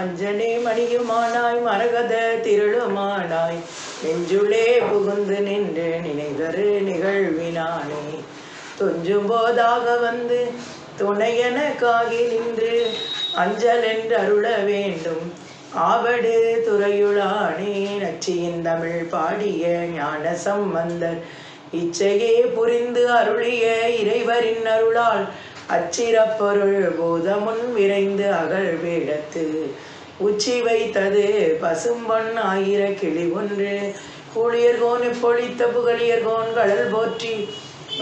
மஞ்சனே மணியுமானாய் மரகத திரளுமானாய் நெஞ்சுளே புகுந்து நின்று நினைதரு நிகழ்வினானே துஞ்சும் போதாக வந்து துணையனக்காகி நின்று அஞ்சல் என்று அருள வேண்டும் ஆவடு துறையுளானே நச்சியின் தமிழ் பாடிய ஞான சம்பந்தர் இச்சையே புரிந்து அருளிய இறைவரின் அருளால் அச்சிறப்பொருள் போதமுன் விரைந்து அகல் வேடத்து உச்சி வைத்தது பசும்பொன் ஆயிர கிளி ஒன்று கூழியர்கோன் பொழித்த புகழியர்கோன் கடல் போற்றி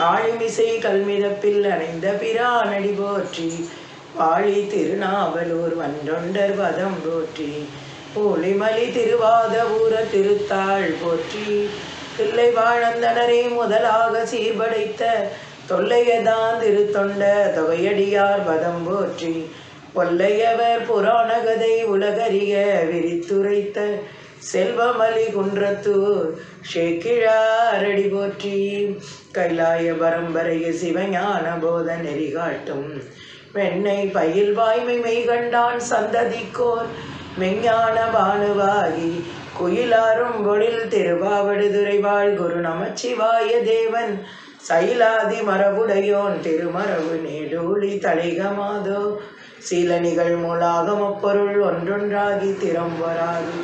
ஆழிமிசை கல்மிதப்பில் அணைந்த பிரானடி போற்றி வாழி திருநாவலூர் வன்றொண்டர் பதம் போற்றி பூலிமலி திருவாத ஊர திருத்தாள் போற்றி தில்லை வாழந்தனரே முதலாக சீர்படைத்த தொல்லையதான் திருத்தொண்ட தொகையடியார் பதம் போற்றி கொல்லையவர் புராண கதை உலகறிய விரித்துரைத்த செல்வமலி குன்றத்தூர் ஷேக்கிழாரடி போற்றி கைலாய பரம்பரைய சிவஞான போத நெறிகாட்டும் வெண்ணை பயில் வாய்மை மெய் கண்டான் சந்ததிக்கோர் மெஞ்ஞான பானுவாகி குயிலாரும் பொழில் திருவாவடுதுறை வாழ் குரு நமச்சிவாய தேவன் சைலாதி மரபுடையோன் திருமரபு நேடூழி தலைகமாதோ சீலணிகள் மூலாகமப்பொருள் ஒன்றொன்றாகி திறம்பொராது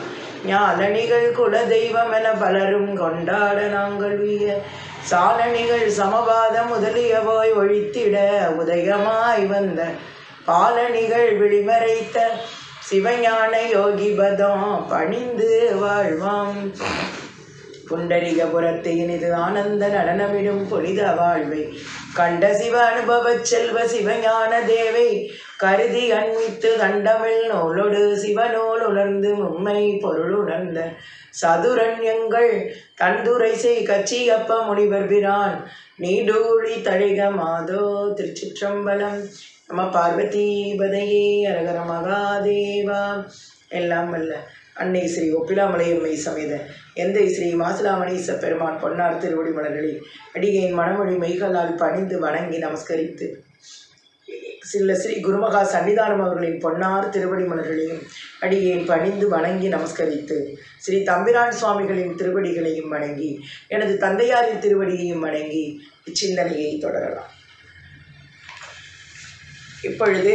ஞாலணிகள் குலதெய்வம் என பலரும் கொண்டாட நாங்கள் வீய சாலணிகள் சமபாத முதலியவாய் ஒழித்திட உதயமாய் வந்த பாலணிகள் விழிமறைத்த சிவஞான யோகிபதம் பணிந்து வாழ்வாம் புண்டரிகபுரத்தை இனிது ஆனந்த நடனமிடும் புனித வாழ்வை கண்ட சிவ அனுபவ செல்வ சிவஞான தேவை கருதி அன்மித்து கண்டமிழ் நூலொடு சிவநூல் உணர்ந்து உண்மை பொருள் உணர்ந்த சதுரண்யங்கள் தந்துரை செய் கச்சியப்ப முனிவர் பிரான் நீடூழி தழிக மாதோ திருச்சிற்றம்பலம் நம பார்வதி பதையே அரகர மகாதேவா. எல்லாம் வல்ல அன்னை ஸ்ரீ ஒப்பிலாமலையம்மை சமேத எந்தை ஸ்ரீ மாசிலாமணீச பெருமான் பொன்னார் திருவடி மலர்களில் அடியேன் மனமொழி மெய்களால் பணிந்து வணங்கி நமஸ்கரித்து சில ஸ்ரீ குருமகா சன்னிதானம் அவர்களின் பொன்னார் திருவடி மலர்களையும் அடியேன் பணிந்து வணங்கி நமஸ்கரித்து ஸ்ரீ தம்பிரான் சுவாமிகளின் திருவடிகளையும் வணங்கி எனது தந்தையாரின் திருவடியையும் வணங்கி இச்சிந்தனையை தொடரலாம். இப்பொழுது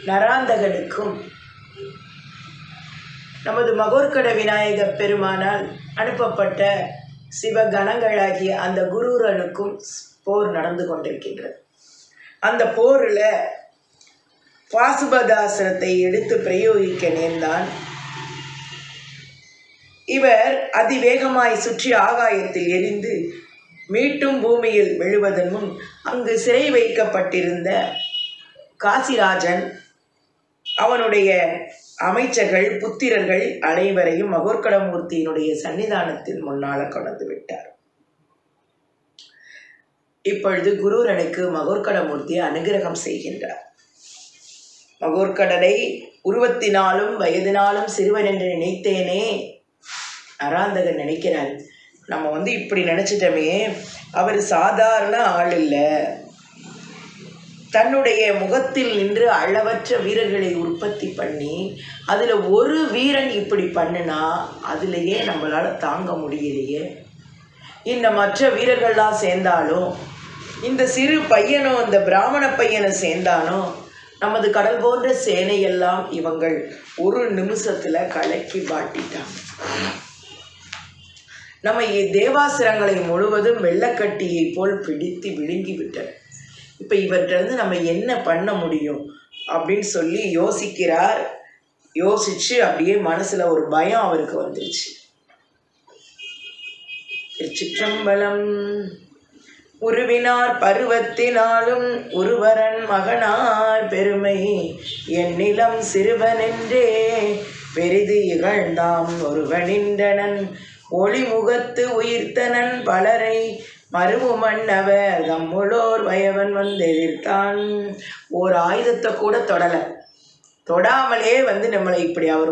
நராந்தகனுக்கும் நமது மகோர்கட விநாயக பெருமானால் அனுப்பப்பட்ட சிவகணங்களாகிய அந்த குருரனுக்கும் போர் நடந்து கொண்டிருக்கின்றது. அந்த போரில் பாசுபதாசிரத்தை எடுத்து பிரயோகிக்க நேர்ந்தான். இவர் அதிவேகமாய் சுற்றி ஆகாயத்தில் எரிந்து மீட்டும் பூமியில் விழுவதன் முன் அங்கு சிறை வைக்கப்பட்டிருந்த காசிராஜன் அவனுடைய அமைச்சர்கள் புத்திரர்கள் அனைவரையும் மகோர்கடமூர்த்தியினுடைய சன்னிதானத்தின் முன்னால கொண்டு விட்டார். இப்பொழுது குருரனுக்கு மகோர்கடமூர்த்தி அனுகிரகம் செய்கின்றார். மகோர்கடனை உருவத்தினாலும் வயதினாலும் சிறுவன் என்று நினைத்தேனே. நராந்தகன் நினைக்கிறார், நம்ம இப்படி நினைச்சிட்டோமே, அவர் சாதாரண ஆள் இல்லை. தன்னுடைய முகத்தில் நின்று அளவற்ற வீரர்களை உற்பத்தி பண்ணி அதில் ஒரு வீரன் இப்படி பண்ணுனா அதுலேயே நம்மளால் தாங்க முடியலையே. இந்த மற்ற வீரர்கள்லாம் சேர்ந்தாலும் இந்த சிறு பையனும் இந்த பிராமண பையனும் சேர்ந்தானோ நமது கடல் போன்ற சேனையெல்லாம் இவங்கள் ஒரு நிமிஷத்தில் கலக்கி பாட்டிட்டாங்க. நம்ம தேவாசிரங்களை முழுவதும் வெள்ளக்கட்டியை போல் பிடித்து விழுங்கி விட்டன. இப்போ இவர்கிட்ட நம்ம என்ன பண்ண முடியும் அப்படின்னு சொல்லி யோசிக்கிறார். யோசிச்சு அப்படியே மனசில் ஒரு பயம் அவருக்கு வந்துருச்சு. திருச்சிற்றம்பலம். உருவினார் பருவத்தினாலும் ஒருவரன் மகனார் பெருமை என்னிலம் சிறுவனென்றே பெரிது இகழ்ந்தாம் ஒருவனின்றனன் ஒளிமுகத்து உயிர்த்தனன் பலரை மருவு மன்னவர் தம்முளோர் வயவன் எதிர்த்தான். ஒரு ஆயுதத்தை கூட தொடாமலே நம்மளை இப்படி அவர்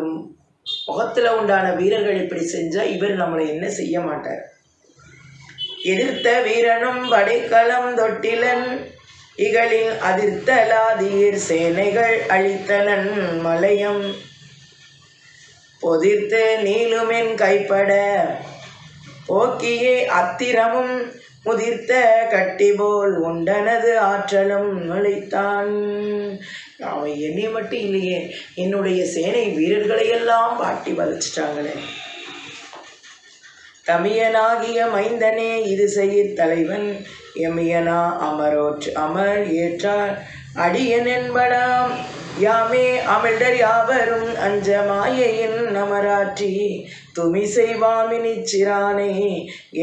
முகத்தில் உண்டான வீரர்கள் இப்படி செஞ்சால் இவர் நம்மளை என்ன செய்ய மாட்டார். எதிர்த்த வீரனும் படைக்கலம் தொட்டிலன் இகழில் அதிர்த்தலாதீர் சேனைகள் அழித்தனன் மலையம் பொதிர்த்து நீளுமென் கைப்பட போக்கியே அத்திரமும் முதிர்த்த கட்டி போல் உண்டனது ஆற்றலும் நுழைத்தான். அவன் என்னை மட்டும் இல்லையே, என்னுடைய சேனை வீரர்களையெல்லாம் பாட்டி வலிச்சிட்டாங்களே. தமியனாகிய மைந்தனே இது செய்ய தலைவன் எமியனா அமர் ஏற்றார் அடியன் என்பனாம். யாமே அமிழ்டர் யாவரும் அஞ்ச மாயையின் அமராற்றி துமி செய்வாமினிச்சிரானே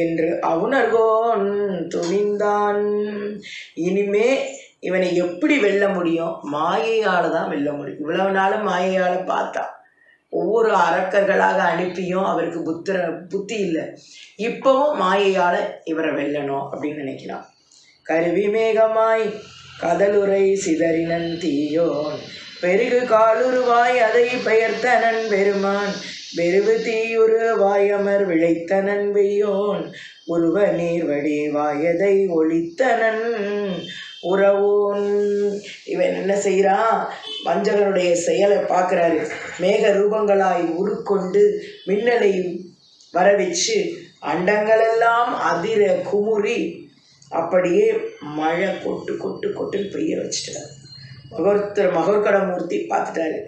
என்று அவுணர்கோன் துணிந்தான். இனிமே இவனை எப்படி வெல்ல முடியும்? மாயையால் தான் வெல்ல முடியும். இவ்வளவு நாளும் மாயையால் பார்த்தான். ஒவ்வொரு அரக்கர்களாக அனுப்பியும் அவருக்கு புத்தி இல்லை. இப்போவும் மாயையால் இவரை வெல்லணும் அப்படின்னு நினைக்கிறான். கருவி மேகமாய் கதலுரை சிதறினன் தீயோன் பெருகு காலுருவாய் அதை பெயர்த்தனன் பெருமான் பெருவு தீயுருவாய் அமர் விளைத்தனன் வெய்யோன் உருவ நீர்வடி வாயதை ஒளித்தனன் உறவோன். இவன் என்ன செய்கிறான்? வஞ்சகனுடைய செயலை பார்க்குறாரு. மேக ரூபங்களாய் உருக்கொண்டு மின்னலை வர வச்சு அண்டங்களெல்லாம் அதிர குமுறி அப்படியே மழை கொட்டு கொட்டு கொட்டுன்னு பெய்ய வச்சுட்டார். மகோர்கடமூர்த்தி பார்த்துட்டாரு.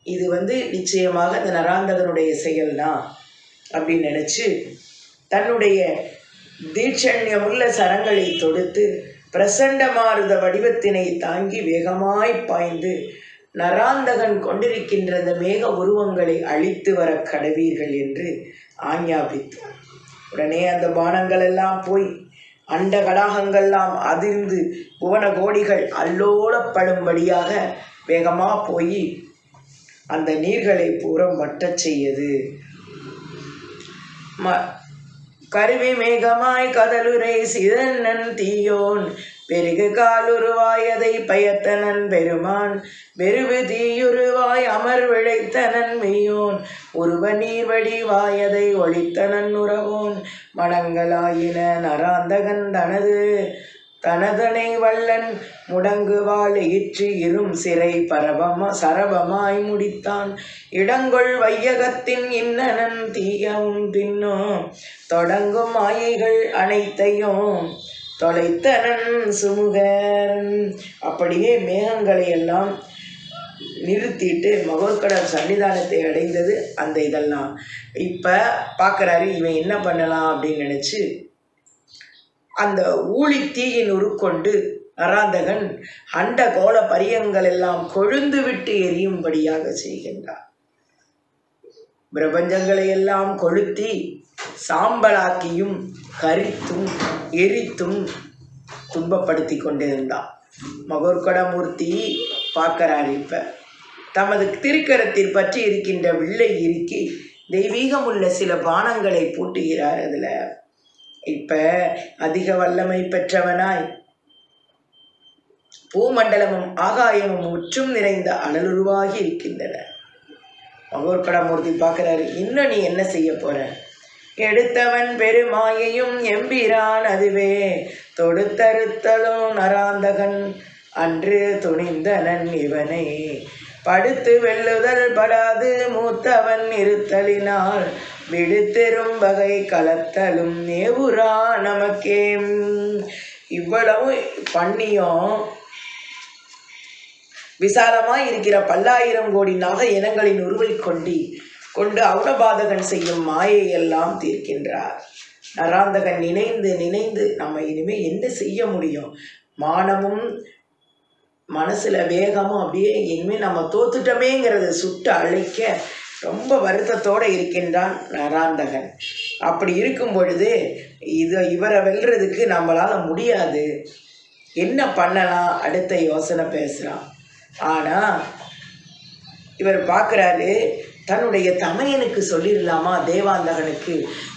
இது நிச்சயமாக அந்த நராந்தகனுடைய செயல்தான் அப்படின்னு நினச்சி தன்னுடைய தீட்சண்யமுள்ள சரங்களை தொடுத்து பிரசண்ட மாருத வடிவத்தினை தாங்கி வேகமாய் பாய்ந்து நராந்தகன் கொண்டிருக்கின்ற அந்த மேக உருவங்களை அழித்து வர கடவீர்கள் என்று ஆஞ்ஞாபித்தார். உடனே அந்த பானங்கள் எல்லாம் போய் அண்ட கடாகங்கள்லாம் அதிர்ந்து புவன கோடிகள் அல்லோலப்படும்படியாக வேகமாக போய் அந்த நீர்களை பூரம் வட்டச் செய்யது. கருவி மேகமாய் கதலுரை சிதன்னன் தீயோன் பெருகு காலுருவாயதை பயத்தனன் பெருமான் வெறுவு தீயுருவாய் அமர் விளைத்தனன் மெய்யோன் உருவ நீர்வடி வாயதை ஒளித்தனன் உறவோன் மணங்களாயின நராந்தகன் தனதனை வல்லன் முடங்குவாள் ஈற்றி இரும் சிறை சரபமாய் முடித்தான். இடங்கொள் வையகத்தின் இன்னனன் தீயவும் பின்னோ தொடங்கும் மாயைகள் அனைத்தையும் தொலைத்தனன் சுமுகன். அப்படியே மேகங்களை எல்லாம் நிறுத்திட்டு மகோர்கடல் சன்னிதானத்தை அடைந்தது அந்த இதெல்லாம். இப்போ பார்க்குறாரு இவன் என்ன பண்ணலாம் அப்படின்னு நினச்சி அந்த ஊழி தீயின் உருக்கொண்டு நராந்தகன் அண்ட கோல பரியங்கள் எல்லாம் கொழுந்து விட்டு எரியும்படியாக செய்கின்றார். பிரபஞ்சங்களை எல்லாம் கொளுத்தி சாம்பலாக்கியும் கரித்தும் எரித்தும் துன்பப்படுத்தி கொண்டிருந்தான். மகோர்கடமூர்த்தி பார்க்கிறார். இப்ப தமது திருக்கரத்தில் பற்றி இருக்கின்ற வில்லை இறுக்கி தெய்வீகம் உள்ள சில பானங்களை பூட்டுகிறார். அதுல இப்ப அதிக வல்லமை பெற்றவனாய் பூமண்டலமும் ஆகாயமும் முற்றும் நிறைந்த அனலுருவாகி இருக்கின்றன. மகோர்கடமூர்த்தி பார்க்கிறாரு, இன்னும் நீ என்ன செய்ய போற? எடுத்தவன் பெருமாயையும் எம்பிரான் அதுவே தொடுத்தறுத்தலும் நராந்தகன் அன்று துணிந்தனன் இவனை படுத்து வெல்லுதல் படாது மூத்தவன் இருத்தலினால் விடுத்தெரும் வகை கலத்தலும் நேவுரா நமக்கே. இவ்வளவு பண்ணியும் விசாலமாய் இருக்கிற 10,000 கோடி நாக இனங்களின் உருவை கொண்டு அவுடபாதகன் செய்யும் மாயையெல்லாம் தீர்க்கின்றார். நராந்தகன் நினைந்து நம்ம இனிமே என்ன செய்ய முடியும்? மானமும் மனசுல வேகமும் அப்படியே இனிமேல் நம்ம தோத்துட்டோமேங்கிறத சுட்டு அழைக்க ரொம்ப வருத்தத்தோடு இருக்கின்றான் நராந்தகன். அப்படி இருக்கும் பொழுது இவரை வெல்றதுக்கு நம்மளால முடியாது, என்ன பண்ணலாம் அடுத்த யோசனை பேசுகிறான். ஆனால் இவர் பார்க்குறாரு, தன்னுடைய தமையனுக்கு சொல்லிடலாமா தேவாந்தகனுக்கு,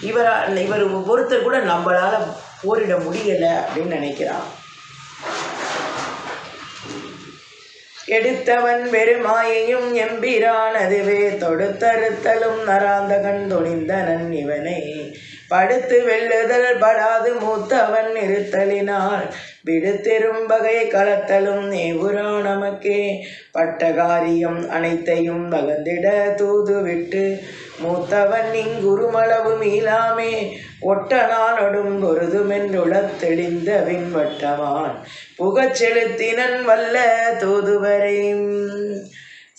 இவர் ஒருத்தர் கூட நம்மளால் போரிட முடியலை அப்படின்னு நினைக்கிறான். எடுத்தவன் பெருமாயையும் எம்பிரான் அதுவே தொடுத்தறுத்தலும் நராந்தகன் துணிந்தனன் இவனை படுத்து வெல்லுதல் படாது மூத்தவன் இருத்தலினால் விடுத்தெரும்பகை கலத்தலும் நேவுரா நமக்கே பட்ட காரியம் அனைத்தையும் வளர்ந்திட தூது விட்டு மூத்தவன் இங்குருமளவு மீளாமே ஒட்ட நாளொடும் பொருதுமென்றுளத் தெளிந்த விண்வட்டவான் புகச் செலுத்தினன் வல்ல தூதுவரை.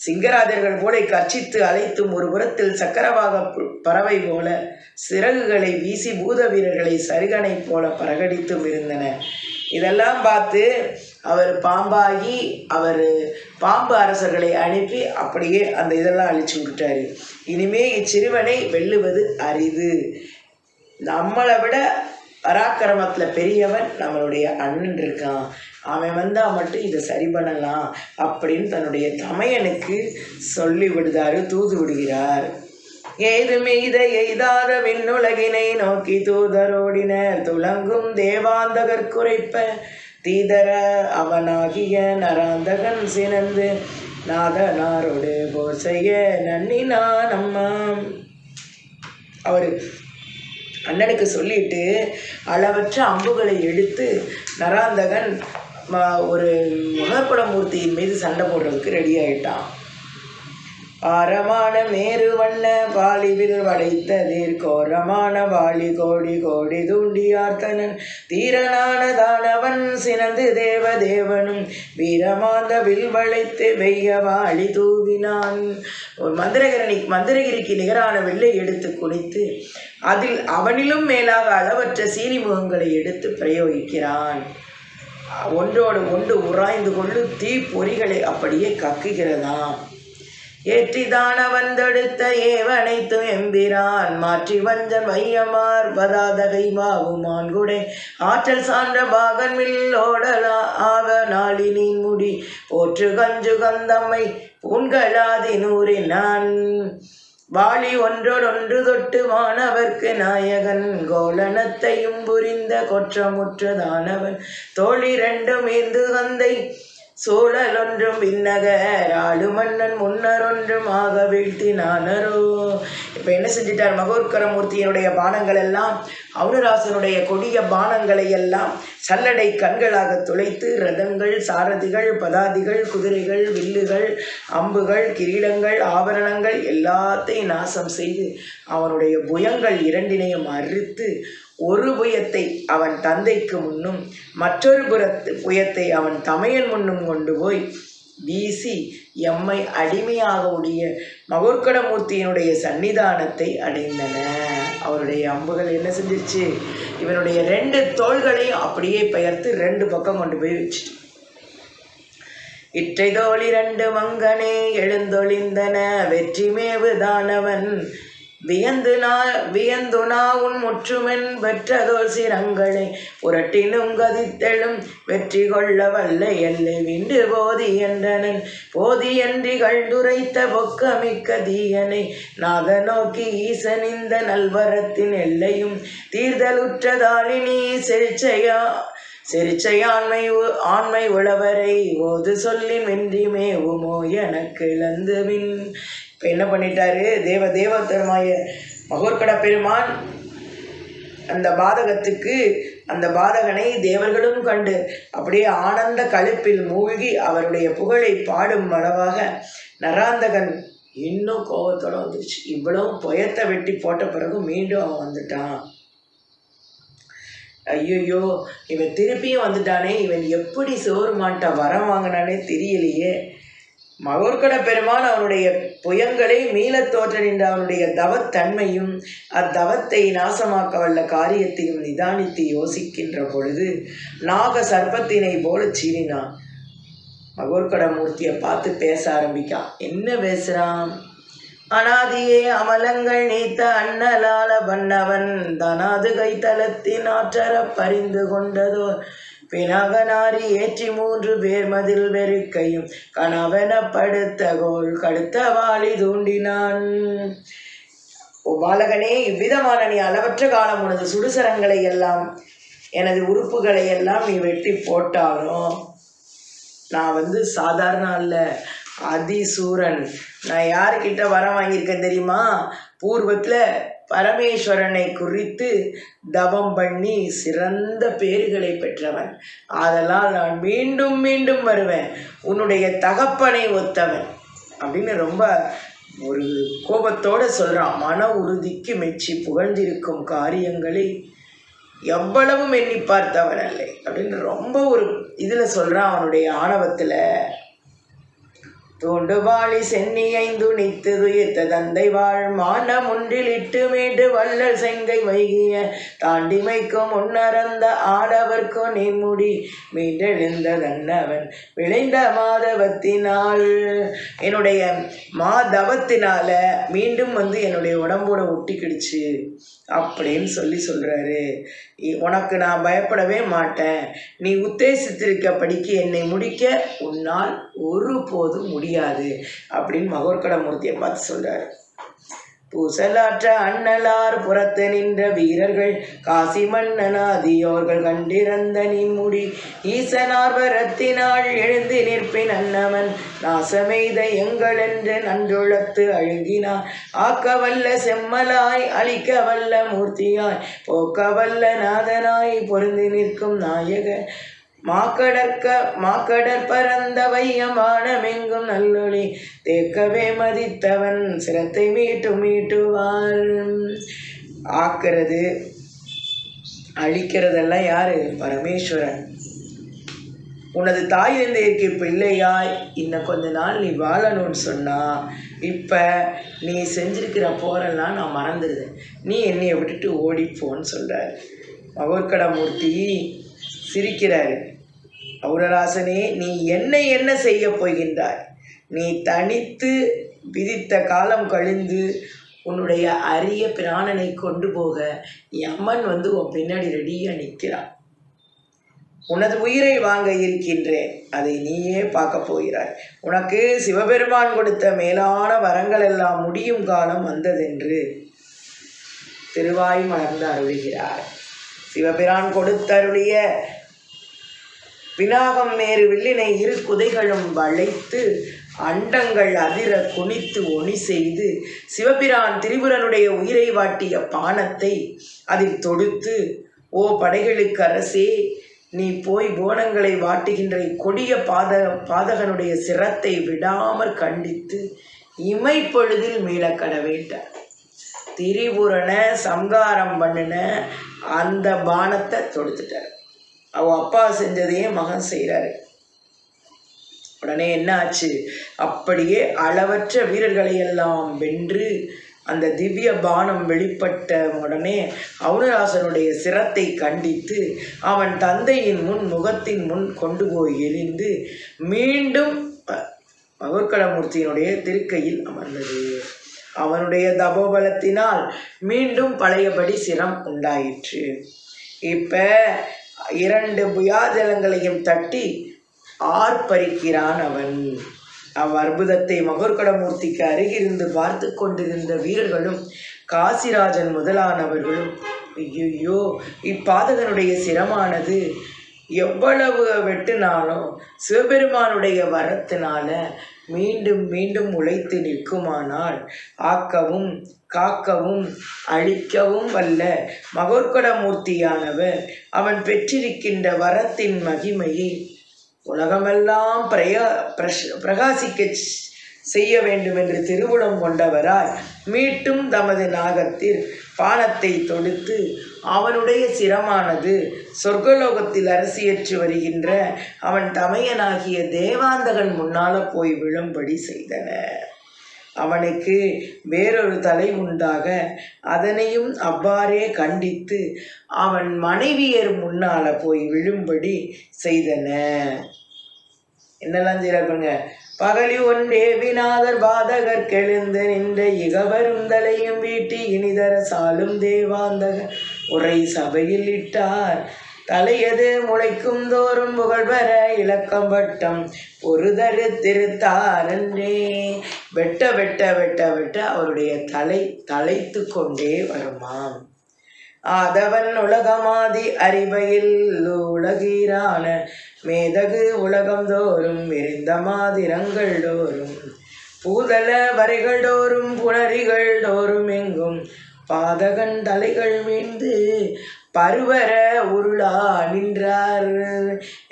சிங்கராஜர்கள் போல கர்ச்சித்து அழைத்தும் ஒரு புறத்தில் சக்கரவாக பறவை போல சிறகுகளை வீசி பூத வீரர்களை சருகனை போல பரகடித்தும் இருந்தன. இதெல்லாம் பார்த்து அவர் பாம்பாகி அவர் பாம்பு அரசர்களை அனுப்பி அப்படியே அந்த இதெல்லாம் அழிச்சு விட்டாரு. இனிமே இச்சிறுவனை வெல்லுவது அரிது. நம்மளை விட பராக்கிரமத்தில் பெரியவன் நம்மளுடைய அண்ணன் இருக்கான், அவன் வந்தால் மட்டும் இதை சரி பண்ணலாம் அப்படின்னு தன்னுடைய தமையனுக்கு சொல்லி விடுதாரு, தூது விடுகிறார். ஏதும் எய்த எய்தாத விண்ணுலகினை நோக்கி தூதரோடினர் துலங்கும் தேவாந்தகர் குறைப்ப தீதர அவனாகிய நராந்தகன் சினந்து நாதனாரோடு போர் செய்ய நன்னினான் அம்மாம். அவர் அண்ணனுக்கு சொல்லிட்டு அளவற்ற அம்புகளை எடுத்து நராந்தகன் ஒரு மகர்குடமூர்த்தியின் மீது சண்டை போடுறதுக்கு ரெடி ஆயிட்டான். ஆரமான மேரு வண்ண பாலிவில் வளைத்ததிர் கோரமான வாளி கோடி கோடி தூண்டியார்த்தனன் தீரனான தானவன் சினந்து தேவதேவனும் வீரமாந்த வில் வளைத்து வெய்ய வாளி தூவினான். ஒரு மந்திரகிரிக்கு நிகரான வில்லை எடுத்து குனித்து அதில் அவனிலும் மேலாக அளவற்ற சீனி முகங்களை எடுத்து பிரயோகிக்கிறான். ஒன்றோடு ஒன்று உராய்ந்து கொண்டு தீ பொறிகளை அப்படியே கக்குகிறதாம். ஏற்றிதான வந்தெடுத்த ஏவனைத்து எம்பிரான் மாற்றி வஞ்சன் வையமார் பதாதகை மாவுமான் குடை ஆற்றல் சான்ற பாகன் மில்லோடலா ஆக நாளினின் முடி போற்று கஞ்சு கந்தம்மை பூண்களாதி நூறினான். வாளி ஒன்றொன்று தொட்டு வானவர்க்கு நாயகன் கோலனத்தையும் புரிந்த கொற்றமுற்றதானவன் தோழி ரெண்டும் ஏந்து கந்தை சூழல் ஒன்றும் விண்ணகர் ஆளு மன்னன் முன்னர் ஒன்றும் ஆக வீழ்த்தினானரோ. இப்போ என்ன செஞ்சிட்டார், மகோத்கரமூர்த்தியினுடைய பானங்கள் எல்லாம் அவுணராசனுடைய கொடிய பானங்களை எல்லாம் சல்லடை கண்களாக துளைத்து ரதங்கள் சாரதிகள் பதாதிகள் குதிரைகள் வில்லுகள் அம்புகள் கிரீடங்கள் ஆபரணங்கள் எல்லாத்தையும் நாசம் செய்து அவனுடைய புயங்கள் இரண்டினையும் அறுத்து ஒரு புயத்தை அவன் தந்தைக்கு முன்னும் மற்றொரு புயத்தை அவன் தமையன் முன்னும் கொண்டு போய் வீசி எம்மை அடிமையாக உடைய மகோத்கடமூர்த்தியினுடைய சன்னிதானத்தை அடைந்தன. அவருடைய அம்புகள் என்ன செஞ்சிருச்சு, இவனுடைய 2 தோள்களையும் அப்படியே பெயர்த்து 2 பக்கம் கொண்டு போய் வச்சுட்டு இற்றை தோழி 2 மங்கனே எழுந்தொழிந்தன வெற்றி மேவுதானவன் வியந்துனா உன் முற்றுமென் பெற்றதோல் சிரங்களை புரட்டினும் கதித்தெழும் வெற்றி கொள்ள வல்ல எல்லை விண்டு போதி என்றனன் போதியன்றி கண்டுரைத்த பொக்கமிக்க தீயனை நாத நோக்கி ஈசன் இந்த நல்வரத்தின் எல்லையும் தீர்தலுற்றதாளினி ஆண்மை உழவரை ஓது சொல்லின் வென்றிமே உமோ எனக்கு இழந்துவின். இப்போ என்ன பண்ணிட்டாரு, தேவதேவத்தருமாய மகோத்கட பெருமான் அந்த பாதகத்துக்கு அந்த பாதகனை தேவர்களும் கண்டு அப்படியே ஆனந்த களிப்பில் மூழ்கி அவருடைய புகழை பாடும் அளவாக நராந்தகன் இன்னும் கோபத்தோட வந்துருச்சு. இவ்வளவு புயத்தை வெட்டி போட்ட பிறகு மீண்டும் அவன் வந்துட்டான். ஐயோ இவன் திருப்பியும் வந்துட்டானே, இவன் எப்படி சோறுமான்ட்ட வரம் வாங்கினானே தெரியலையே. மகோத்கட பெருமான் அவனுடைய புயங்களை மீளத் தோற்ற நின்ற அவனுடைய தவத்தன்மையும் அத்தவத்தை நாசமாக்க வல்ல காரியத்தையும் நிதானித்து யோசிக்கின்ற பொழுது நாக சர்ப்பத்தினை போல சீறினான். மகோத்கடமூர்த்தியை பார்த்து பேச ஆரம்பிக்கான். என்ன பேசுறான், அனாதியே அமலங்கள் நீத்த அண்ணலால பண்ணவன் தனாது கைத்தலத்தின் ஆற்றர பறிந்து கொண்டதோ பினாகனாரி ஏற்றி 3 பேர் மதில் வெறுக்கையும் கணவன படுத்த கோள் கடுத்த வாளி தூண்டினான். ஓ பாலகனே, இவ்விதமான நீ அளவற்ற காலம் உனது சுடுசரங்களை எல்லாம் எனது உறுப்புகளை எல்லாம் நீ வெட்டி போட்டாலும் நான் சாதாரண அல்ல, அதிசூரன். நான் யாருக்கிட்ட வரம் வாங்கியிருக்கேன் தெரியுமா, பூர்வத்தில் பரமேஸ்வரனை குறித்து தவம் பண்ணி சிறந்த பேறுகளை பெற்றவன். அதெல்லாம் நான் மீண்டும் மீண்டும் வருவேன், உன்னுடைய தகப்பனை ஒத்தவன் அப்படின்னு ரொம்ப ஒரு கோபத்தோடு சொல்கிறான். மன உறுதிக்கு மெச்சி புகழ்ந்திருக்கும் காரியங்களை எவ்வளவும் எண்ணி பார்த்தவன் அல்லை அப்படின்னு ரொம்ப ஒரு இதில் சொல்கிறான். அவனுடைய ஆணவத்தில் தூண்டுவாளி சென்னியைந்து நித்து துயிர்த்த தந்தை வாழ் மானம் ஒன்றில் இட்டு மீண்டு வள்ளல் செங்கை வைகிய தாண்டிமைக்கும் முன்னறந்த ஆடவர்க்கும் நீன்முடி மீண்டெழுந்த தன்னவன் விளைந்த மாதவத்தினால், என்னுடைய மாதவத்தினால மீண்டும் வந்து என்னுடைய உடம்போட ஒட்டிக்கிடுச்சு அப்படின்னு சொல்கிறாரு. உனக்கு நான் பயப்படவே மாட்டேன், நீ உத்தேசித்திருக்கபடிக்கு என்னை முடிக்க உன்னால் ஒருபோதும் முடியாது அப்படின்னு மகோர்கடமூர்த்தியை பார்த்து சொல்கிறார். பூசலாற்ற அண்ணலார் புறத்து நின்ற வீரர்கள் காசி மன்னனாதியோர்கள் கண்டிருந்த நீன்முடி ஈசனார் வரத்தினாள் எழுந்து நிற்பின் அன்னவன் நாசமெய்த எங்கள் என்று நன்றுளத்து அழுகினார். ஆக்கவல்ல செம்மலாய் அழிக்க வல்ல மூர்த்தியாய் போக்கவல்ல நாதனாய் பொருந்தி நிற்கும் நாயக மாக்கடற் பரந்த வையமானமெங்கும் நல்லொளி தேக்கவே மதித்தவன் சிரத்தை மீட்டுவார். ஆக்கிறது அழிக்கிறதெல்லாம் யாரு? பரமேஸ்வரன். உனது தாய் தந்தைக்கு பிள்ளையாய் இன்னும் கொஞ்ச நாள் நீ வாழணும்னு சொன்னா இப்போ நீ செஞ்சிருக்கிற போரெல்லாம் நான் மறந்துடுது, நீ என்னையை விட்டுட்டு ஓடிப்போன்னு சொல்கிறார். மகோர்கடமூர்த்தி சிரிக்கிறாரு. ஔரராசனே, நீ என்ன செய்ய போகின்றாய்? நீ தனித்து விதித்த காலம் கழிந்து உன்னுடைய அரிய பிராணனை கொண்டு போக யமன் வந்து உன் பின்னாடி ரெடியாக நிற்கிறான். உனது உயிரை வாங்க இருக்கின்றேன், அதை நீயே பார்க்க போகிறாய். உனக்கு சிவபெருமான் கொடுத்த மேலான வரங்கள் எல்லாம் முடியும் காலம் வந்ததென்று திருவாய் மலர்ந்து அருளுகிறார். சிவபிரான் கொடுத்தருளிய பினாகம் மேறு வில்லினை இரு குதைகளும் வளைத்து அண்டங்கள் அதிர குனித்து ஒளி செய்து சிவபிரான் திரிபுரனுடைய உயிரை வாட்டிய பானத்தை அதில் தொடுத்து, ஓ படைகளுக்கு அரசே, நீ போய் போனங்களை வாட்டுகின்ற கொடிய பாதகனுடைய சிரத்தை விடாமற் கண்டித்து இமைப்பொழுதில் மீளக்கட வேண்டார். திரிபுரனை சம்காரம் பண்ணின அந்த பானத்தை தொடுத்துட்டார். அவ அப்பா செஞ்சதையே மகன் செய்கிறாரு. உடனே என்ன ஆச்சு? அப்படியே அளவற்ற வீரர்களை எல்லாம் வென்று அந்த திவ்ய பானம் வெளிப்பட்ட உடனே ஔரராசனுடைய சிரத்தை கண்டித்து அவன் தந்தையின் முகத்தின் முன் கொண்டு போய் எரிந்து மீண்டும் மகோர்கடமூர்த்தியினுடைய திருக்கையில் அமர்ந்தது. அவனுடைய தபோபலத்தினால் மீண்டும் பழையபடி சிரம் உண்டாயிற்று. இப்போ 2 புயாஜலங்களையும் தட்டி ஆர்ப்பரிக்கிறான் அவன். அவ்வற்புதத்தை மகோர்கடமூர்த்திக்கு அருகிருந்து பார்த்து கொண்டிருந்த வீரர்களும் காசிராஜன் முதலானவர்களும், ஐயோ, இப்பாதகனுடைய சிரமானது எவ்வளவு வெட்டினாலும் சிவபெருமானுடைய வரத்தினால மீண்டும் மீண்டும் உழைத்து நிற்குமானால் ஆக்கவும் காக்கவும் அழிக்கவும் வல்ல மகோர்கடமூர்த்தியானவர் அவன் பெற்றிருக்கின்ற வரத்தின் மகிமையை உலகமெல்லாம் பிரகாசிக்க செய்ய வேண்டும் என்று திருவுளம் கொண்டவராய் மீட்டும் தமது நாகத்தில் பானத்தை தொடுத்து அவனுடைய சிரமானது சொர்க்கலோகத்தில் அரசியற்று வருகின்ற அவன் தமையனாகிய தேவாந்தகன் முன்னால் போய் விழும்படி செய்தன. அவனுக்கு வேறொரு தலை உண்டாக அதனையும் அவ்வாறே கண்டித்து அவன் மனைவியர் முன்னால் போய் விழும்படி செய்தன. என்னெல்லாம் செய்கிறாங்க? பகலி ஒன்றே விநாதர் பாதகர் கெழுந்து நின்ற இகவரும் தலையும் வீட்டி இனிதர சாலும் தேவாந்தக உரை சபையில் இட்டார். தலையது முளைக்கும் தோறும் புகழ்வர இலக்கம் வட்டம் பொறுதரு திருத்தாரன்றே. வெட்ட வெட்ட வெட்ட வெட்ட அவருடைய தலை தலைத்து கொண்டே வருமாம். ஆதவன் உலகமாதி அறிவையில் உலகீரான மேதகு உலகம் தோறும் விரிந்த மாதிரங்கள் தோறும் பூதல வரைகள் தோறும் புணரிகள் தோறும் எங்கும் பாதகன் தலைகள் மீண்டு பருவர உருளா நின்றார்.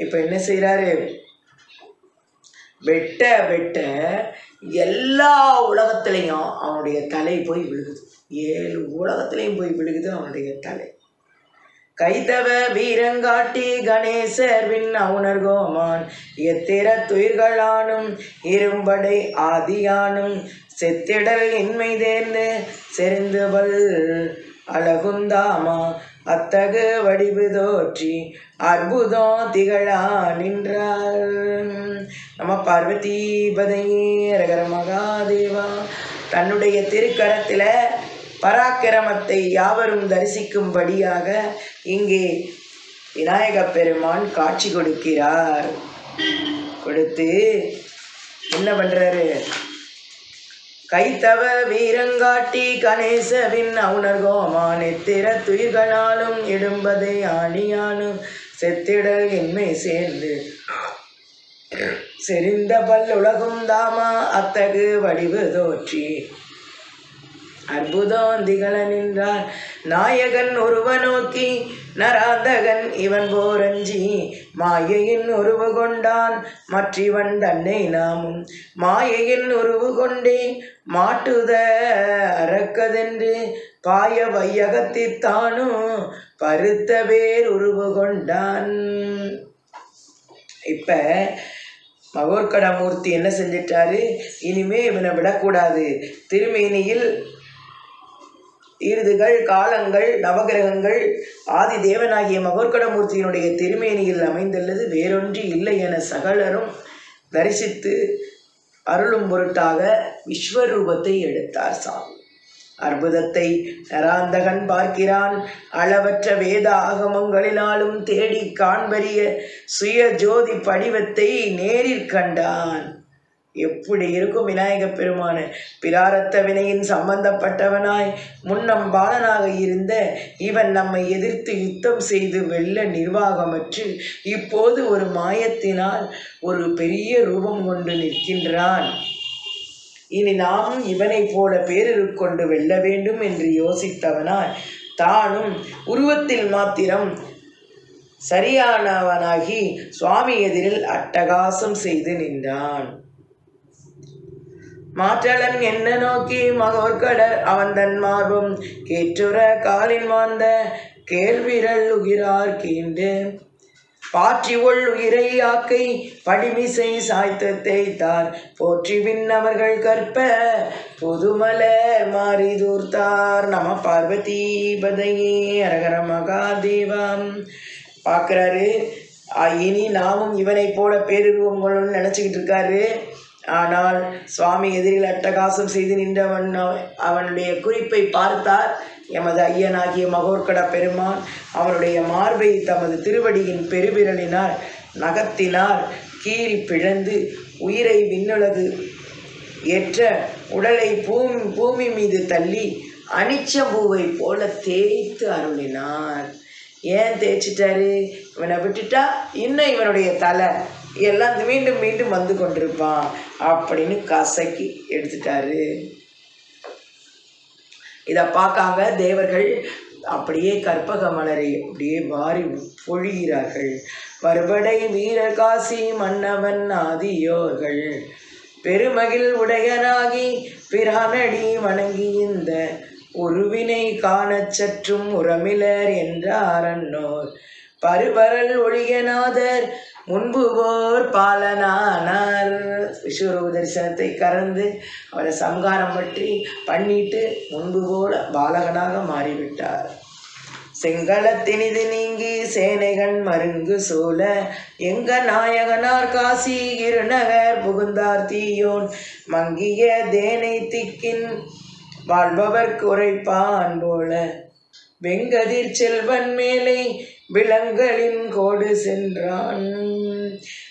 இப்ப என்ன செய்யறாரு? வெட்ட வெட்ட எல்லா உலகத்திலையும் அவனுடைய தலை போய் விழுகுது. 7 உலகத்திலையும் போய் விழுகுது அவனுடைய தலை. கைதவ வீரங்காட்டி கணேசர் விண் அவுணர் கோமான் எத்திர துயிர்களானும் இரும்படை ஆதியானும் செத்திடல் இன்மை தேர்ந்து செறிந்துவல் அழகுந்தாமா அத்தகு வடிவு தோற்றி அற்புதம் திகழா நின்றார். நம்ம பார்வதி பதையே ரகர மகாதேவா. தன்னுடைய திருக்கரத்தில் பராக்கிரமத்தை யாவரும் தரிசிக்கும்படியாக இங்கே விநாயக பெருமான் காட்சி கொடுக்கிறார். கொடுத்து என்ன பண்றாரு? கைத்தவ வீரங்காட்டி கணேசவின் அவுணர் கோமான் எத்திர துயிர்களாலும் இடும்பதை ஆணியானும் செத்திடல் இன்மை சேர்ந்து செறிந்த பல் உலகும் தாமா அத்தகு வடிவு தோற்றி அற்புதம் திகழ நின்றார். நாயகன் ஒருவ நோக்கி நராந்தகன் இவன் போரஞ்சி மாயையின் உருவு கொண்டான் மற்றிவன் தன்னை நாமும் மாயையின் உருவு கொண்டே மாட்டுத அறக்கதென்று பாய வையகத்தித்தானும் பருத்த பேர் உருவு கொண்டான். இப்ப மகோர்கடமூர்த்தி என்ன செஞ்சிட்டாரு? இனிமே இவனை விடக்கூடாது. திருமேனியில் ஈருதுகள் காலங்கள் நவகிரகங்கள் ஆதி தேவனாகிய மகோர்கடமூர்த்தியினுடைய திருமேனியில் அமைந்துள்ளது வேறொன்று இல்லை என சகலரும் தரிசித்து அருளும் பொருட்டாக விஸ்வரூபத்தை எடுத்தார் சாமி. அற்புதத்தை நராந்தகன் பார்க்கிறான். அளவற்ற வேத ஆகமங்களினாலும் தேடி காண்பரிய சுய ஜோதி படிவத்தை நேரில் கண்டான். எப்படி இருக்கும் விநாயக பெருமான? பிராரத்த வினையின் சம்பந்தப்பட்டவனாய் முன்னம் பாலனாக இருந்த இவன் நம்மை எதிர்த்து யுத்தம் செய்து வெல்ல நிர்வாகமற்று இப்போது ஒரு மாயத்தினால் ஒரு பெரிய ரூபம் கொண்டு நிற்கின்றான். இனி நாம் இவனை போல பேரிருக்கொண்டு வெல்ல வேண்டும் என்று யோசித்தவனாய் தானும் உருவத்தில் மாத்திரம் சரியானவனாகி சுவாமி எதிரில் அட்டகாசம் செய்து நின்றான். மாற்றலன் என்ன நோக்கி மகோர்கடர் அவன் தன் மார்பும் கேற்றுற காலின் மாந்த கேள்விரல் உகிறார் கீண்டு பாற்றி ஒள் உயிரை ஆக்கை படிமிசை சாய்த்தத்தை தான் போற்றி விண்ணவர்கள் கற்ப புதுமலர் மாறி தூர்த்தார். நம பார்வதி பதையே அரகர மகாதேவம். பார்க்குறாரு. இனி நாமும் இவனை போல பேருருவங்களும் நினச்சிக்கிட்டு இருக்காரு. ஆனால் சுவாமி எதிரில் அட்டகாசம் செய்து நின்றவன் அவனுடைய குறிப்பை பார்த்தார். எமது ஐயனாகிய மகோர்கட பெருமான் அவனுடைய மார்பை தமது திருவடியின் பெருவிரலினால் நகத்தினால் கீறி பிழந்து உயிரை விண்ணுலகு ஏற்ற உடலை பூமி மீது தள்ளி அனிச்சம்பூவை போல தேய்த்து அருளினார். ஏன் தேய்ச்சிட்டாரு? இவனை விட்டுட்டா இன்னும் இவனுடைய தலை எல்லாம் மீண்டும் மீண்டும் வந்து கொண்டிருப்பான் அப்படின்னு கசக்கி எடுத்துட்டாரு. இதை பார்க்காங்க தேவர்கள். அப்படியே கற்பக மலரை அப்படியே வாரி பொழிகிறார்கள். மறுபடை வீரர் காசி மன்னவன் ஆதியோர்கள் பெருமகிழ் உடையனாகி பிரானடி வணங்கி இந்த உருவினை காணச் சற்றும் உரமிலர் என்றார் அன்னோர். பருவரல் ஒழியநாதர் முன்பு போர் பாலனானார். விஸ்வரூப தரிசனத்தை கறந்து அவரை சம்காரம் பற்றி பண்ணிட்டு முன்பு போல பாலகனாக மாறிவிட்டார். செங்கலத்தினிது நீங்கி சேனைகன் மருங்கு சூழ எங்க நாயகனார் காசி இருநகர் புகுந்தார் தீயோன் மங்கிய தேனை திக்கின் வாழ்பவர் குறைப்பான் போல வெங்கதிர் செல்வன் மேலே விலங்களின் கோடு சென்றான்.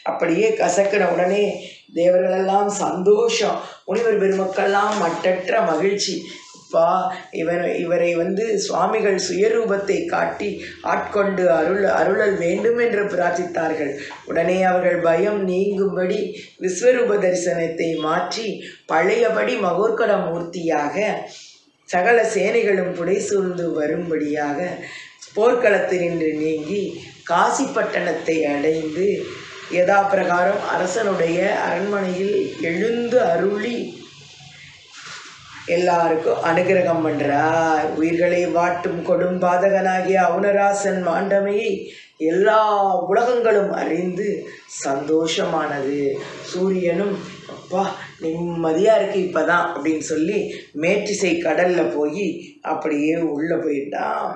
அப்படியே கசக்கின உடனே தேவர்களெல்லாம் சந்தோஷம். முனிவர் பெருமக்கள்லாம் மட்டற்ற மகிழ்ச்சி. இவரை சுவாமிகள் சுயரூபத்தை காட்டி ஆட்கொண்டு அருளல் வேண்டும் என்று பிரார்த்தித்தார்கள். உடனே அவர்கள் பயம் நீங்கும்படி விஸ்வரூப தரிசனத்தை மாற்றி பழையபடி மகோர்கட மூர்த்தியாக சகல சேனைகளும் புடைசூழ்ந்து வரும்படியாக போர்க்களத்தினின்று நீங்கி காசி பட்டணத்தை அடைந்து யதா பிரகாரம் அரசனுடைய அரண்மனையில் எழுந்து அருளி எல்லாருக்கும் அனுகிரகம் பண்றார். உயிர்களை வாட்டும் கொடும் பாதகனாகிய அவுணராசன் மாண்டமையை எல்லா உலகங்களும் அறிந்து சந்தோஷமானது. சூரியனும் அப்பா நிம்மதியாக இருக்கு இப்பதான் அப்படின்னு சொல்லி மேற்றிசை கடல்ல போய் அப்படியே உள்ள போயிட்டான்.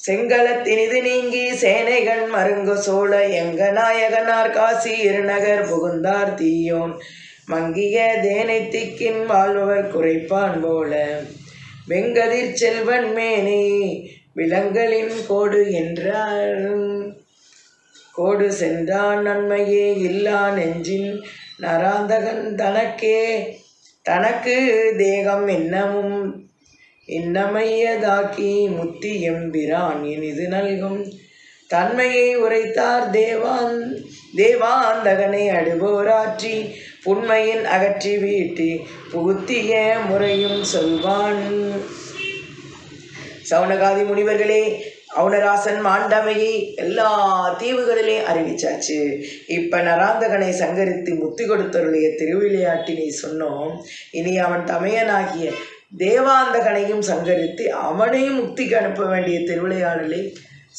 செங்கலத்தினிது நீங்கி சேனைகள் மருங்க சோழ எங்க நாயகனார் காசி இருநகர் புகுந்தார் தீயோன் மங்கிய தேனை திக்கின் வாழ்பவர் குறைப்பான் போல வெங்கதிர் செல்வன் மேனே விலங்களின் கோடு என்றார். கோடு சென்றான் நன்மையே இல்லா நெஞ்சின் நராந்தகன் தனக்கு தேகம் என்னமும் இன்னமையதாக்கி முத்தி எம்பிரான் இனிது நல்கும் தன்மையை உரைத்தார் தேவாந்தகனை அடுபோராற்றி புண்மையின் அகற்றி வீட்டி புகுத்திய முறையும் சொல்வான். சவுனகாதி முனிவர்களே, அவுணராசன் மாண்டமையை எல்லா தீவுகளிலையும் அறிவிச்சாச்சு. இப்ப நராந்தகனை சங்கரித்து முத்தி கொடுத்தருடைய திருவிளையாட்டினை சொன்னோம். இனி அவன் தமையனாகிய தேவாந்தகனையும் சங்கரித்து அவனையும் முக்திக்கு அனுப்ப வேண்டிய திருவிளையாடலை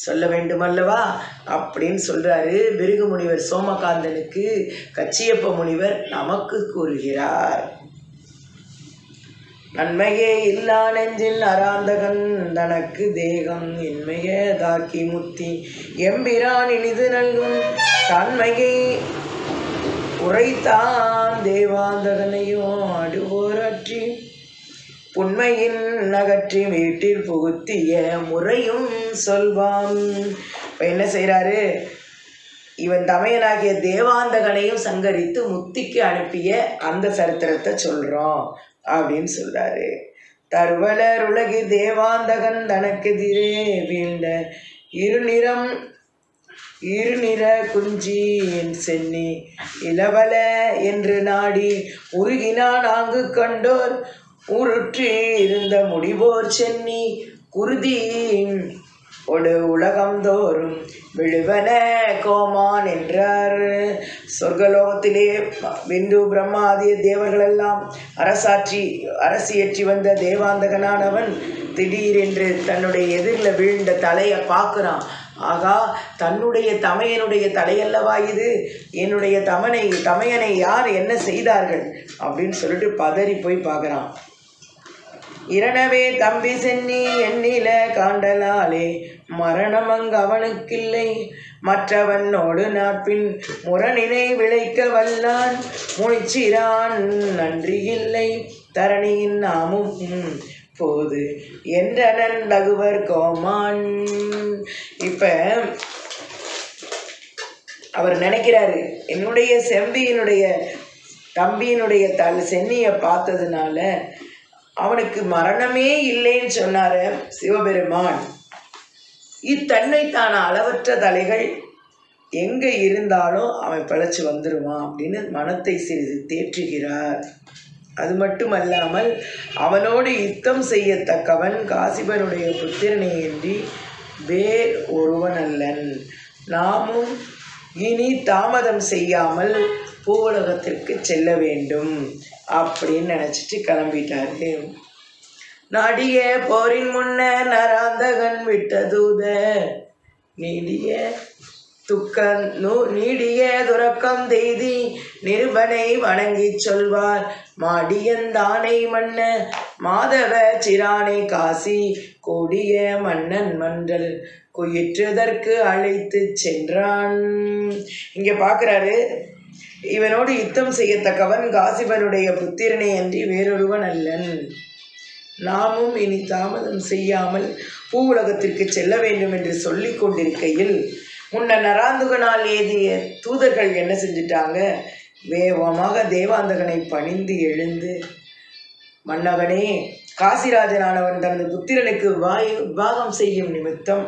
சொல்ல வேண்டும் அல்லவா அப்படின்னு சொல்றாரு. பிருகு முனிவர் சோமகாந்தனுக்கு கச்சியப்ப முனிவர் நமக்கு கூறுகிறார். நன்மையே இல்லா நெஞ்சில் அராந்தகன் தனக்கு தேகம் இன்மையே தாக்கி முத்தி எம்பிரான் இனிது நல்கும் தன்மையை உரைத்தான் தேவாந்தகனையும் அடுவோரற்றி உண்மையின் நகற்றி வீட்டில் புகுத்திய முறையும் சொல்வான். இப்போ என்ன செய்கிறாரு? இவன் தமையனாகிய தேவாந்தகனையும் சங்கரித்து முத்திக்கு அனுப்பிய அந்த சரித்திரத்தை சொல்கிறோம் அப்படின்னு சொல்கிறாரு. தருவலர் உலகி தேவாந்தகன் தனக்கெதிரே வீழ்ந்த இருநிற குஞ்சி என் சென்னி இளவல என்று நாடி உருகினான் ஆங்கு கண்டோர் உருற்றி இருந்த முடிவோர் சென்னி குருதி ஒடு உலகம் தோறும் விழுவன கோமான் என்றார். சொர்க்கலோகத்திலே விந்து பிரம்மாதிய தேவர்களெல்லாம் அரசியற்றி வந்த தேவாந்தகனானவன் திடீரென்று தன்னுடைய எதிரில் வீழ்ந்த தலையை பார்க்குறான். ஆகா, தன்னுடைய தமையனுடைய தலையல்லவா இது? என்னுடைய தமையனை யார் என்ன செய்தார்கள் அப்படின்னு சொல்லிட்டு பதறி போய் பார்க்குறான். இரணவே தம்பி சென்னி எண்ணில காண்டலாலே மரணம் அங்கு அவனுக்கில்லை மற்றவனோடு நாட்பின் முரணினை விளைக்க வல்லான் முனிச்சிரான் நன்றி இல்லை தரணியின் நாமும் போது என்றனன் தகுவர் கோமான். இப்ப அவர் நினைக்கிறாரு, என்னுடைய செம்பியினுடைய தம்பியினுடைய சென்னியை பார்த்ததுனால அவனுக்கு மரணமே இல்லைன்னு சொன்னார சிவபெருமான். இத்தன்மைத்தான அளவற்ற தலைகள் எங்கே இருந்தாலும் அவன் பிழைச்சி வந்துடுவான் அப்படின்னு மனத்தை சிறிது தேற்றுகிறார். அது மட்டுமல்லாமல் அவனோடு யுத்தம் செய்யத்தக்கவன் காசிபனுடைய புத்திரனை ஏந்தி வேர் ஒருவன் அல்லன். நாமும் இனி தாமதம் செய்யாமல் பூவுலகத்திற்கு செல்ல வேண்டும் அப்படின்னு நினச்சிட்டு கிளம்பிட்டாரு. நாடிய போரின் முன்னர் நராந்தகன் விட்ட தூத நீடிய துரக்கம் தெய்தி நிருபனை வணங்கி சொல்வார் மாடியந்தானை மன்ன மாதவ சிரானை காசி கூடிய மன்னன் மன்றல் குயிற்றுதற்கு அழைத்து சென்றான். இங்க பார்க்குறாரு, இவனோடு யுத்தம் செய்யத்தக்கவன் காசிபனுடைய புத்திரனை அன்றி வேறொருவன் அல்லன். நாமும் இனி தாமதம் செய்யாமல் பூவுலகத்திற்கு செல்ல வேண்டும் என்று சொல்லி கொண்டிருக்கையில் முன்ன நராந்தகனால் ஏதிய தூதர்கள் என்ன செஞ்சிட்டாங்க? வேகமாக தேவாந்தகனை பணிந்து எழுந்து, மன்னவனே, காசிராஜனானவன் தனது புத்திரனுக்கு விவாகம் செய்யும் நிமித்தம்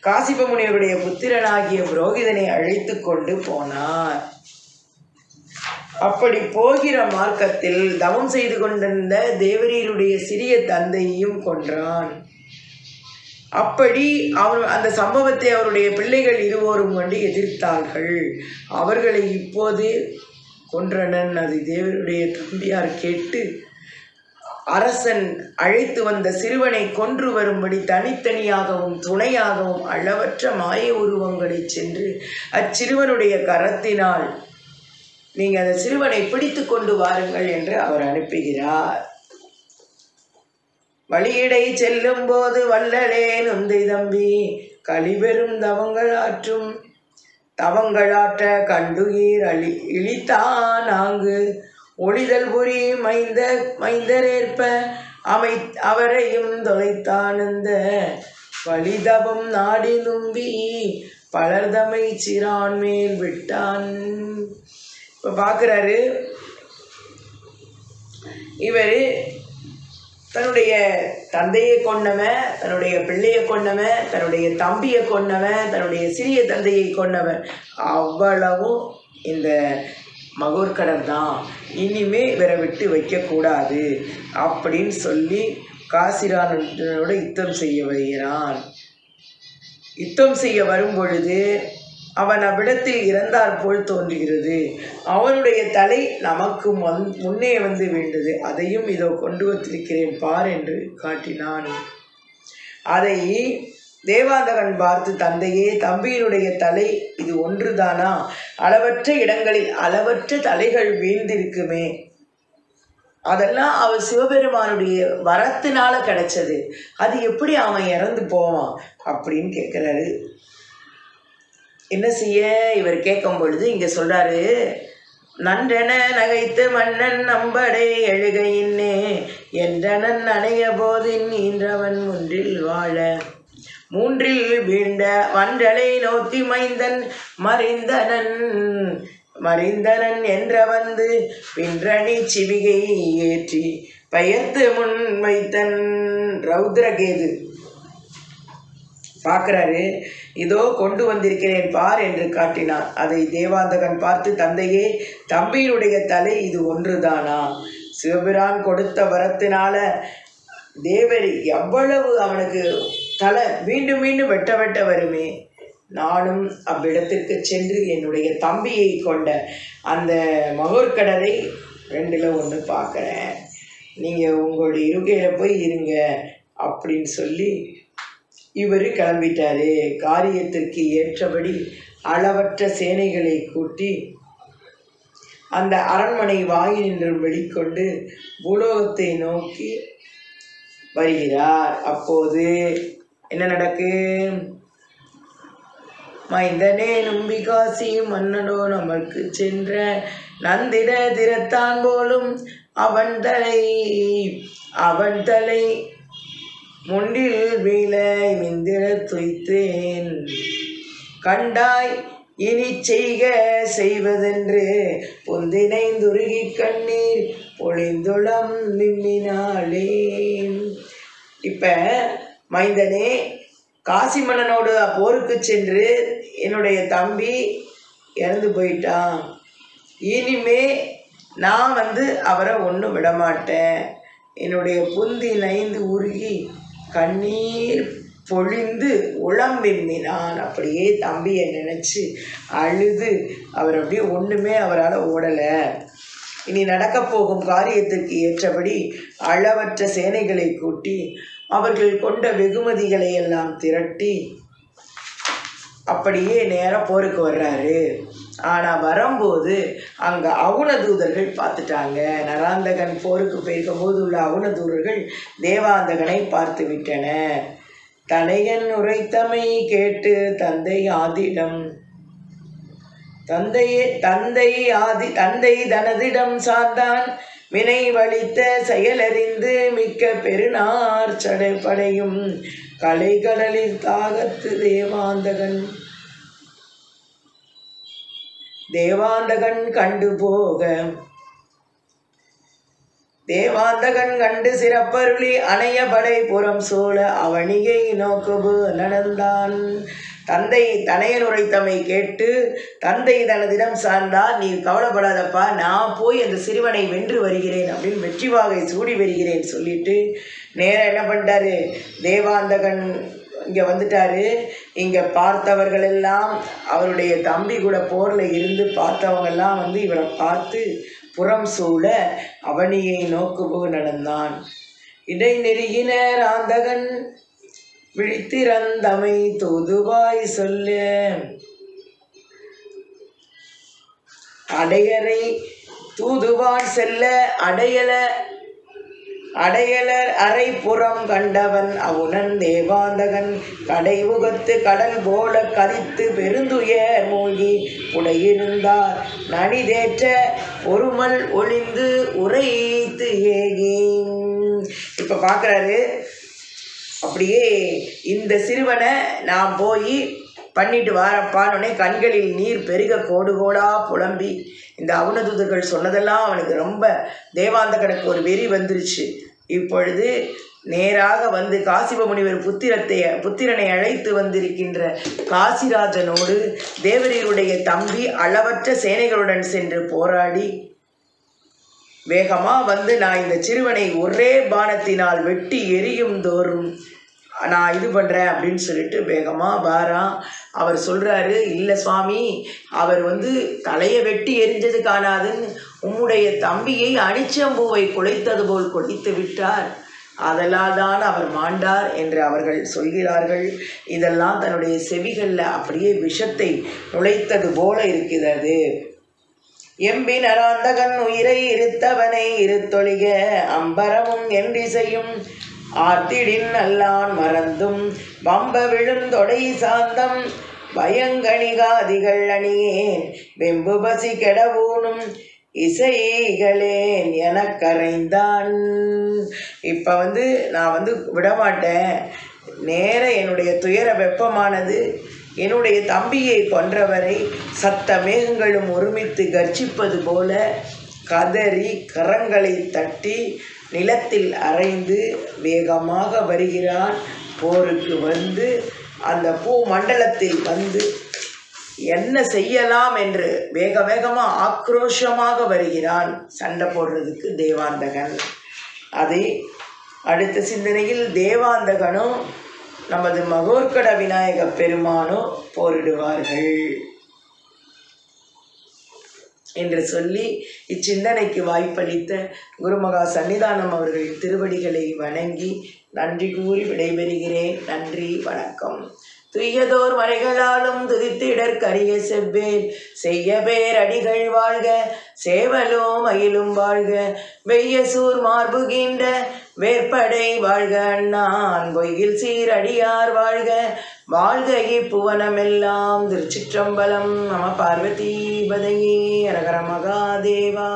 காசிப முனிவருடைய புத்திரனாகிய புரோகிதனை அழைத்து கொண்டு போனார். அப்படி போகிற மார்க்கத்தில் தவம் செய்து கொண்டிருந்த தேவரீருடைய சிறிய தந்தையையும் கொன்றான். அப்படி அந்த சம்பவத்தை அவருடைய பிள்ளைகள் இருவரும் கொண்டு எதிர்த்தார்கள். அவர்களை இப்போது கொன்றனன். அது தேவருடைய தம்பியார் கேட்டு அரசன் அழைத்து வந்த சிறுவனை கொன்று வரும்படி தனித்தனியாகவும் துணையாகவும் அளவற்ற மாய உருவங்களை சென்று அச்சிறுவனுடைய கரத்தினால் நீங்கள் அந்த சிறுவனை பிடித்து கொண்டு வாருங்கள் என்று அவர் அனுப்புகிறார். வழியிடை செல்லும் போது வல்லலே நொந்தை தம்பி கழிபெறும் தவங்களாற்ற கண்டுகீர் இழித்தான் ஆங்கு ஒளிதல் புரி மைந்தரேற்ப அவரையும் தொலைத்தானந்த வழிதவம் நாடி தும்பி பலர்தமை சிறான் மேல் விட்டான். இப்போ பார்க்குறாரு, இவர் தன்னுடைய தந்தையை கொன்னவன், தன்னுடைய பிள்ளையை கொன்னவன், தன்னுடைய தம்பியை கொன்னவன், தன்னுடைய சிறிய தந்தையை கொன்னவன், அவ்வளவும் இந்த மகோர்கடர் தான். இனிமே இவரை விட்டு வைக்கக்கூடாது அப்படின்னு சொல்லி காசிராஜனோட யுத்தம் செய்ய வருகிறான். யுத்தம் செய்ய வரும் பொழுது அவன் அவ்விடத்தில் இறந்தார் போல் தோன்றுகிறது. அவனுடைய தலை நமக்கு முன்னே வந்து வேண்டது. அதையும் இதோ கொண்டு வந்திருக்கிறேன் பார் என்று காட்டினான். அதை தேவாந்தகன் பார்த்து, தந்தையே, தம்பியினுடைய தலை இது ஒன்றுதானா? அளவற்ற இடங்களில் அளவற்ற தலைகள் வீழ்ந்திருக்குமே, அதெல்லாம் அவர் சிவபெருமானுடைய வரத்தினால கிடைச்சது, அது எப்படி அவன் இறந்து போவான் அப்படின்னு கேட்குறாரு. என்ன செய்ய இவர் கேட்கும் பொழுது இங்கே சொல்கிறாரு, நன்றென நகைத்து மன்னன் நம்படை எழுகையின்னே என்றனன் அணைய போதின் ஈன்றவன் ஒன்றில் வாழ மூன்றில் வீழ்ந்த வன்றலை நோக்கி மைந்தன் மறிந்தனன் என்ற வந்து பின்றணி சிவிகை ஏற்றி பெயர்த்து முன் வைத்தன். ரௌத்ரகேது பார்க்குறாரு, இதோ கொண்டு வந்திருக்கிறேன் பார் என்று காட்டினான். அதை தேவாந்தகன் பார்த்து, தந்தையே, தம்பியினுடைய தலை இது ஒன்றுதானா? சிவபிரான் கொடுத்த வரத்தினால தேவரி எவ்வளவு அவனுக்கு தலை மீண்டும் மீண்டும் வெட்ட வருமே. நானும் அவ்விடத்திற்கு சென்று என்னுடைய தம்பியை கொண்ட அந்த மகோர்கடலை 2ல் 1 பார்க்குறேன், நீங்கள் உங்களுடைய இருக்கையில் போய் இருங்க அப்படின்னு சொல்லி இவர் கிளம்பிட்டாரு. காரியத்திற்கு ஏற்றபடி அளவற்ற சேனைகளை கூட்டி அந்த அரண்மனை வாயினின்று வெளிக்கொண்டு பூலோகத்தை நோக்கி வருகிறார். அப்போது என்ன நடக்கு? மைந்தனே நம்பிகாசி மன்னனோ நமக்கு சென்ற நந்திட திறத்தான் போலும் அவன் தலை முண்டில் வீழ மிந்திர துய்த்தேன் கண்டாய் இனி செய்வதென்று பொந்தினைந்துருகி கண்ணீர் பொழிந்துளம் நிம்மினாளே. இப்போ மைந்தனே, காசி மன்னனோடு போருக்கு சென்று என்னுடைய தம்பி இறந்து போயிட்டான். இனிமே நான் அவரை ஒன்றும் விடமாட்டேன். என்னுடைய புந்தி நைந்து உருகி கண்ணீர் பொழிந்து உளம்பின்மினான். அப்படியே தம்பியை நினச்சி அழுது அவர் அப்படியே ஒன்றுமே அவரால் ஓடலை. இனி நடக்கப் போகும் காரியத்திற்கு ஏற்றபடி அளவற்ற சேனைகளை கூட்டி அவர்கள் கொண்ட வெகுமதிகளை எல்லாம் திரட்டி அப்படியே நேராக போருக்கு வர்றாரு. ஆனால் வரும்போது அங்கே அவுணதூதர்கள் பார்த்துட்டாங்க. நராந்தகன் போருக்கு போயிருக்கும் போது உள்ள அவுணதூதர்கள் தேவாந்தகனை பார்த்து விட்டன. தனையன் உரைத்தமை கேட்டு தந்தை தனதிடம் சார்ந்தான் வினை வலித்த செயலறிந்து மிக்க பெருநார் சடைப்படையும் கலைகடலில் தாகத்து தேவாந்தகன் கண்டு போக தேவாந்தகன் கண்டு சிறப்பருளி அணைய படை புறம் சோழ அவனியை நோக்குபு நடந்தான். தந்தை தனையன் உரைத்தமை கேட்டு தந்தை தனதிடம் சார்ந்தார். நீர் கவலைப்படாதப்பா, நான் போய் அந்த சிறுவனை வென்று வருகிறேன் அப்படின்னு வெற்றி வாகை சூடி வருகிறேன் சொல்லிட்டு நேராக என்ன பண்ணிட்டாரு, தேவாந்தகன் இங்கே வந்துட்டாரு. இங்கே பார்த்தவர்கள் எல்லாம் அவருடைய தம்பி கூட போரில் இருந்து பார்த்தவங்கெல்லாம் வந்து இவரை பார்த்து புறம் சூழ அவனியை நோக்குபோல் நடந்தான். இடை நெருகினர் ஆந்தகன் விழித்திறந்தமை தூதுவாய் சொல்ல அடையரை தூதுவான் செல்ல அடையலர் அரை புறம் கண்டவன் அவுணன் தேவாந்தகன் கடைமுகத்து கடல் போல கதித்து பெருந்துயர் மூழ்கி புடையிருந்தார் நனிதேற்ற ஒருமல் ஒளிந்து உரைத்து ஏகி. இப்போ பார்க்குறாரு, அப்படியே இந்த சிறுவனை நான் போய் பண்ணிட்டு வாரப்பான்னொடனே கண்களில் நீர் பெருக கோடு கோடா புலம்பி இந்த அவுணதூதர்கள் சொன்னதெல்லாம் அவனுக்கு ரொம்ப தேவாந்தகனுக்கு ஒரு வெறி வந்துருச்சு. இப்பொழுது நேராக வந்து காசிப முனிவர் புத்திரனை அழைத்து வந்திருக்கின்ற காசிராஜனோடு தேவரீருடைய தம்பி அளவற்ற சேனைகளுடன் சென்று போராடி வேகமாக வந்து நான் இந்த சிறுவனை ஒரே பானத்தினால் வெட்டி எரியும் தோறும் நான் இது பண்ணுறேன் அப்படின்னு சொல்லிட்டு வேகமாக வாரான். அவர் சொல்கிறாரு, இல்லை சுவாமி, அவர் வந்து தலையை வெட்டி எரிஞ்சது காணாதுன்னு உம்முடைய தம்பியை அனிச்சம்பூவை குலைத்தது போல் குலைத்து விட்டார், அதெல்லாம் தான் அவர் மாண்டார் என்று அவர்கள் சொல்கிறார்கள். இதெல்லாம் தன்னுடைய செவிகளில் அப்படியே விஷத்தை நுழைத்தது போல இருக்கிறது. எம்பினராந்தகன் உயிரை இருத்தவனை இருத்தொழிக அம்பரமும் என்றிசையும் ஆர்த்திடின் அல்லான் மறந்தும் வம்ப விழுந்தொடை சாந்தம் பயங்கணிகாதிகள் அணியேன் வெம்பு பசி கெடவூனும் இசைகளேன் என கரைந்தான். இப்போ வந்து நான் வந்து விடமாட்டேன், நேர என்னுடைய துயர வெப்பமானது என்னுடைய தம்பியை கொன்றவரை சத்த மேகங்களும் ஒருமித்து கர்ஜிப்பது போல கதறி கரங்களை தட்டி நிலத்தில் அரைந்து வேகமாக வருகிறான். போருக்கு வந்து அந்த பூ மண்டலத்தில் வந்து என்ன செய்யலாம் என்று வேகமாக ஆக்ரோஷமாக வருகிறான் சண்டை போடுறதுக்கு தேவாந்தகன். அதை அடுத்த சிந்தனையில் தேவாந்தகனும் நமது மகோர்கட விநாயக பெருமானும் போரிடுவார்கள் என்று சொல்லி இச்சிந்தனைக்கு வாய்ப்பளித்த குருமகா சன்னிதானம் அவர்களின் திருவடிகளை வணங்கி நன்றி கூறி விடைபெறுகிறேன். நன்றி, வணக்கம். துய்யதோர் மறைகளாலும் துதித்திடற்கரிய செவ்வேல் செய்ய பேரடிகள் வாழ்க, சேவலோ மயிலும் வாழ்க, வெய்யசூர் மார்புகின்ற வேற்படை வாழ்க, அண்ணான் பொய்யில் சீரடியார் வாழ்க, வாழ்க இப்புவனமெல்லாம். திருச்சிற்றம்பலம். நம பார்வதி பதையே. அரகர மகாதேவா.